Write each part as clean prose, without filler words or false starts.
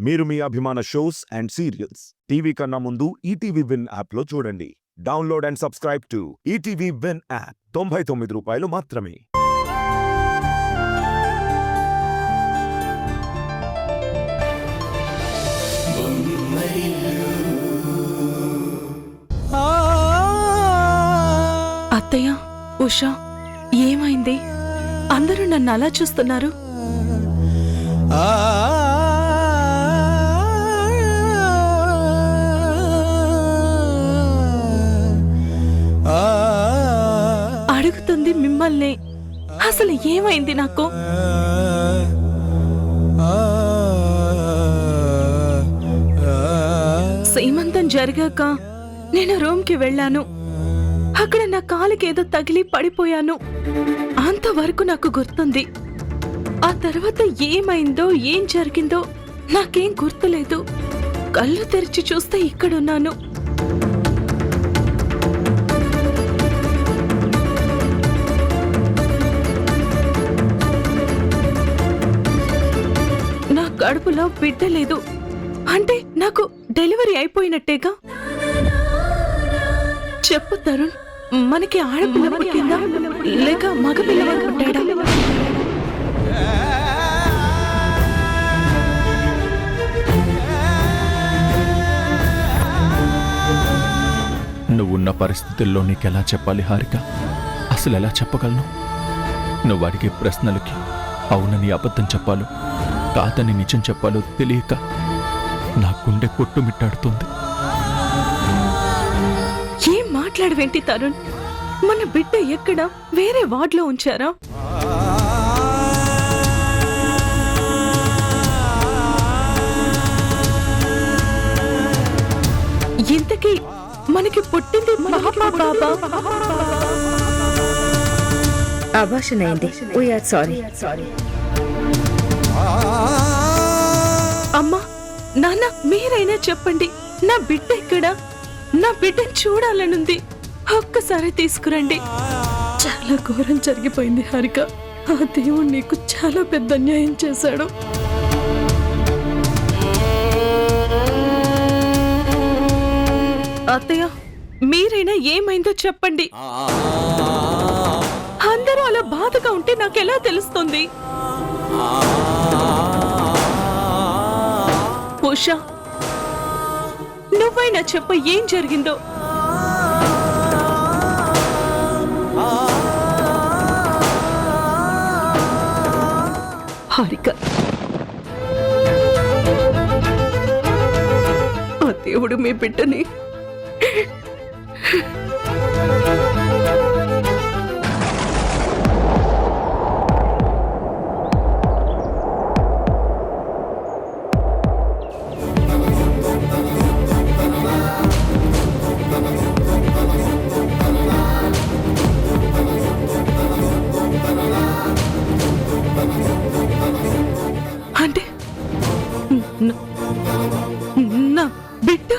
మీరు మీ అభిమాన shows and serials TV కన్నా ముందు ఈటీవీ విన్ యాప్లో చూడండి. Download and subscribe to ETV win app. 99 రూపాయలు మాత్రమే. అత్తయ్య, ఉషా, ఏమైంది? అందరూ నన్ను అలా చూస్తున్నారు. అడుగుతుంది మిమ్మల్ని. అసలు ఏమైంది నాకు? సీమంతం జరిగాక నేను రూమ్కి వెళ్ళాను. అక్కడ నా కాలుకేదో తగిలి పడిపోయాను. అంతవరకు నాకు గుర్తుంది. ఆ తర్వాత ఏమైందో ఏం జరిగిందో నాకేం గుర్తులేదు. కళ్ళు తెరిచి చూస్తే ఇక్కడున్నాను. నా కడుపులో బిడ్డ లేదు అంటే నాకు డెలివరీ అయిపోయినట్టేగా. చెప్పు తరుణ్, మనకి ఆడపిల్ల పుట్టిందా లేక మగపిల్లవాడు పుట్టాడా? నువ్వున్న పరిస్థితుల్లో నీకెలా చెప్పాలి హారిక? అసలు ఎలా చెప్పగలను? నువ్వు అడిగే ప్రశ్నలకి అవునని అబద్ధం చెప్పాలో కాదని నిజం చెప్పాలో తెలియక నా గుండె కొట్టుమిట్టాడుతుంది. ఏం మాట్లాడవేంటి తరుణ్? మన బిడ్డ ఎక్కడ? వేరే వార్డులో ఉంచారా? ఇంతకీ మనకి పుట్టింది పాపా బాబా? అబార్షన్ అయింది. We are sorry. అమ్మా, నాన్న, మీరైనా చెప్పండి, నా బిడ్డ ఎక్కడ? నా బిడ్డను చూడాలనుంది. ఒక్కసారి తీసుకురండి. చాలా ఘోరం జరిగిపోయింది హారిక. ఆ దేవుడు నీకు చాలా పెద్ద అన్యాయం చేశాడు. అత్తయ్య, మీరైనా ఏమైందో చెప్పండి. అందరూ అలా బాధగా ఉంటే నాకెలా తెలుస్తుంది? ఉషా, నువ్వైనా చెప్ప, ఏం జరిగిందో? హారిక, ఆ దేవుడు మీ బిడ్డని అంటే నా బిడ్డ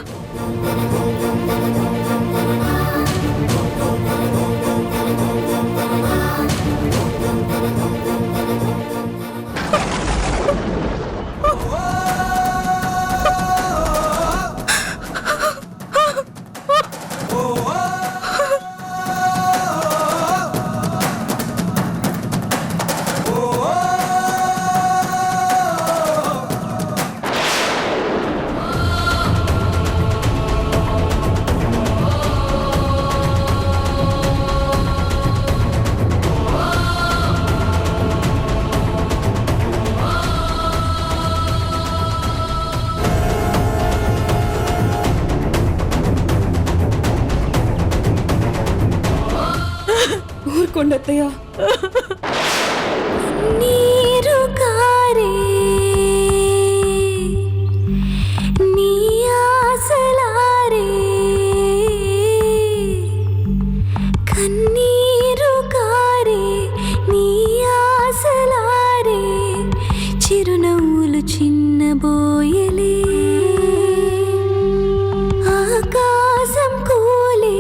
ఊరుకోండత్తయ్య. నీరు కారే నీ ఆశలారే, కన్నీరు కారే నీ ఆశలారే, చిరునవ్వులు చిన్నబోయలే, ఆకాశం కూలే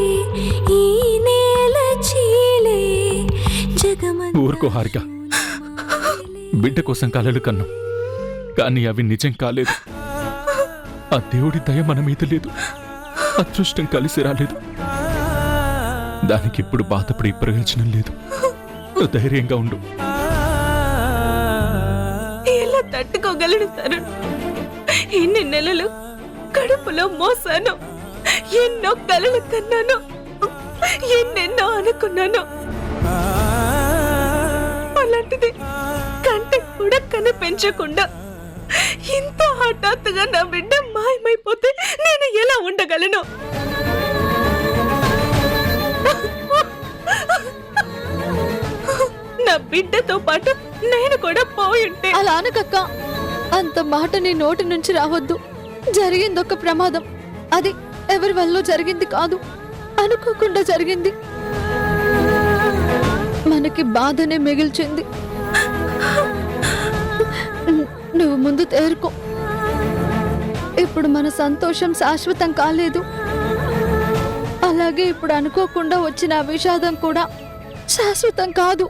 ఈ నేల చీలే. ఊరుకో హారిక, బిడ్డ కోసం కలలు కన్నాం, కానీ అవి నిజం కాలేదు. ఆ దేవుడి దయ మన మీద లేదు, అదృష్టం కలిసి రాలేదు. దానికి ఇప్పుడు బాధపడి ప్రయోజనం లేదు. నువ్వు ధైర్యంగా ఉండు. ఎలా తట్టుకోగలను తరుణ్? ఎన్ని నెలలు కడుపులో మోసాను, ఎన్నో కలలు కన్నాను, ఎన్నెన్నో అనుకున్నాను. అలాంటిది కంటికి కూడా కనిపించకుండా ఇంత హఠాత్తుగా నా బిడ్డ మాయమైపోతే నేను ఎలా ఉండగలను? నా బిడ్డతో పాటు నేను కూడా పోయి ఉంటే. అలా అనకక్క, అంత మాట నీ నోటి నుంచి రావద్దు. జరిగింది ఒక ప్రమాదం, అది ఎవరి వల్ల జరిగింది కాదు, అనుకోకుండా జరిగింది. మనకి బాధనే మిగిల్చింది. నువ్వు ముందు తేరుకో. ఇప్పుడు మన సంతోషం శాశ్వతం కాలేదు, అలాగే ఇప్పుడు అనుకోకుండా వచ్చిన విషాదం కూడా శాశ్వతం కాదు.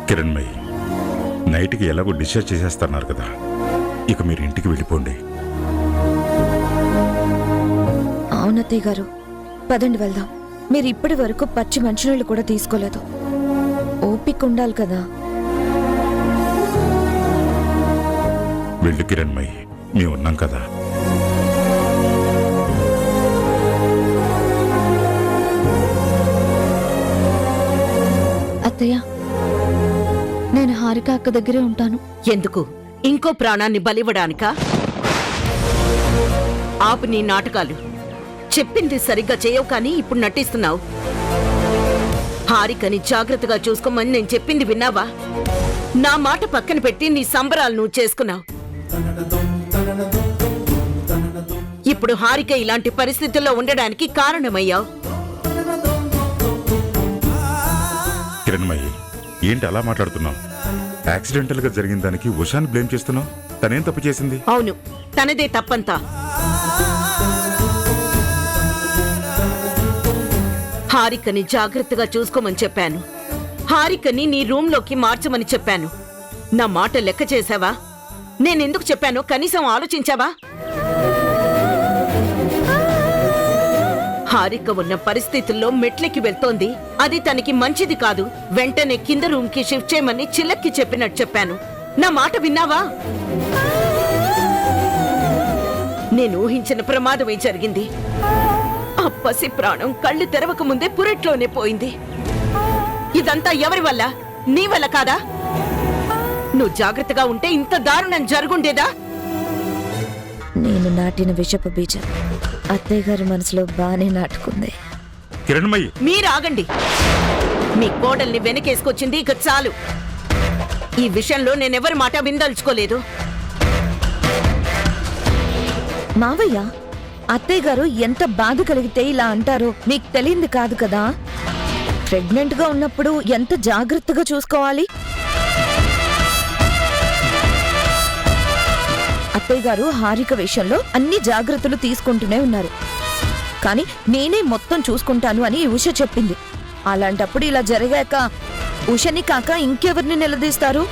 కిరణ్మయి, నైట్కి ఎలాగో డిశ్చార్జ్ చేసేస్తున్నారు కదా, ఇక మీరు ఇంటికి వెళ్ళిపోండి. అవునత్తయ్య గారు, పదండి వెళ్దాం. మీరు ఇప్పటి వరకు పచ్చి మంచినీళ్ళు కూడా తీసుకోలేదు. ఓపిక ఉండాలి కదా. వెళ్ళు కిరణ్మయి, మేము ఉన్నాం కదా. అత్తయ్య, నేను హారిక అక్క దగ్గరే ఉంటాను. ఎందుకు? ఇంకో ప్రాణాన్ని బలివ్వడానికా? ఆపు నీ నాటకాలు. చెప్పింది సరిగ్గా చేయవు కానీ ఇప్పుడు నటిస్తున్నావు. హారికని జాగ్రత్తగా చూసుకోమని నేను చెప్పింది విన్నావా? నా మాట పక్కన పెట్టి నీ సంబరాలు నువ్వు చేసుకున్నావు. ఇప్పుడు హారిక ఇలాంటి పరిస్థితుల్లో ఉండడానికి కారణమయ్యావు. కిరణ్మయి, ఏంటి అలా మాట్లాడుతున్నావు? యాక్సిడెంటల్ గా జరిగిన దానికి ఉషాని బ్లేమ్ చేస్తున్నావు. తనేం తప్పు చేసింది? అవును, తనదే తప్పంతా. హారికని జాగ్రత్తగా చూసుకోమని చెప్పాను. హారికని నీ రూంలోకి మార్చమని చెప్పాను. నా మాట లెక్క చేశావా? నేనెందుకు చెప్పానో కనీసం ఆలోచించావా? హారిక ఉన్న పరిస్థితుల్లో మెట్లకి వెళ్తోంది, అది తనకి మంచిది కాదు. వెంటనే కింద రూమ్ కి షిఫ్ట్ చేయమని చిల్లక్కి చెప్పినట్టు చెప్పాను. నా మాట విన్నావా? నేను ఊహించిన ప్రమాదమే జరిగింది. ఆ పసి ప్రాణం కళ్ళు తెరవక ముందే పురెట్లోనే పోయింది. ఇదంతా ఎవరి వల్ల? నీ వల్ల కాదా? నువ్వు జాగ్రత్తగా ఉంటే ఇంత దారుణం జరుగుండేదా? నేను నాటిన విషపు బీజం అత్తయ్య గారి మనసులో బానే నాటుకుంది. కిరణ్మయి, మీరు ఆగండి. మీ కోడల్ని వెనకేసుకొచ్చింది ఇక చాలు. ఈ విషయంలో నేనెవరి మాట విందల్చుకోలేదు. మావయ్య, అత్తయ్య గారు ఎంత బాధ కలిగితే ఇలా అంటారో మీకు తెలియంది కాదు కదా. ప్రెగ్నెంట్ గా ఉన్నప్పుడు ఎంత జాగ్రత్తగా చూసుకోవాలి. అత్తయ్య గారు హారిక విషయంలో అన్ని జాగ్రత్తలు తీసుకుంటూనే ఉన్నారు. కానీ నేనే మొత్తం చూసుకుంటాను అని ఉష చెప్పింది. అలాంటప్పుడు ఇలా జరిగాక ఉషని కాక ఇంకెవరిని నిలదీస్తారు?